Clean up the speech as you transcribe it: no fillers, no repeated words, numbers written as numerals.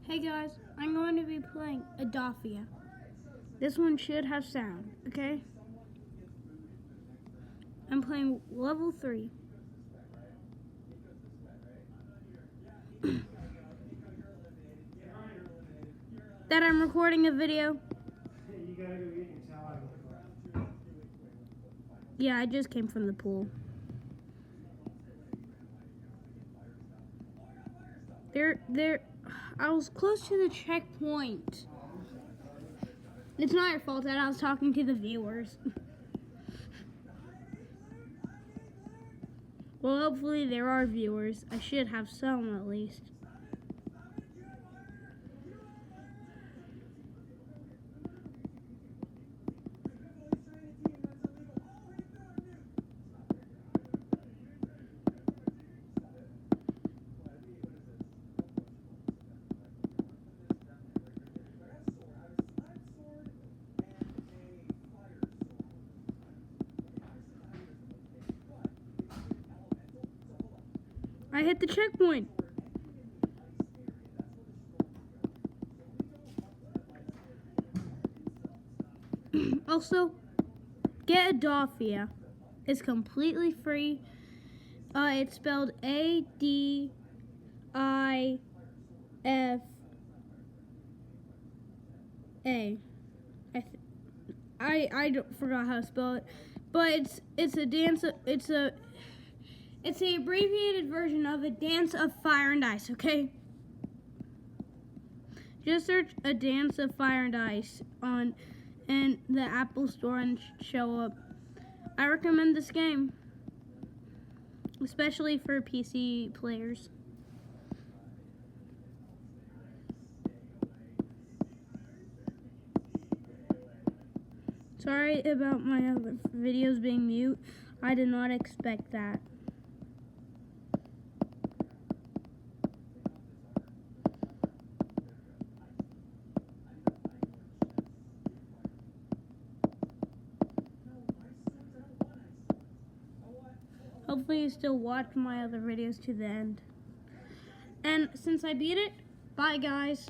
Hey guys, I'm going to be playing Adafia. This one should have sound, okay? I'm playing level 3. That I'm recording a video. Yeah, I just came from the pool. I was close to the checkpoint. It's not your fault that I was talking to the viewers. Well, hopefully there are viewers. I should have some at least. I hit the checkpoint. Also, get Adafia. It's completely free. It's spelled Adifia. I don't forgot how to spell it, but it's a dance. It's a abbreviated version of a Dance of Fire and Ice. Okay. Just search a Dance of Fire and Ice in the Apple Store and show up. I recommend this game, especially for PC players. Sorry about my other videos being mute. I did not expect that. Hopefully you still watch my other videos to the end. And since I beat it, bye guys.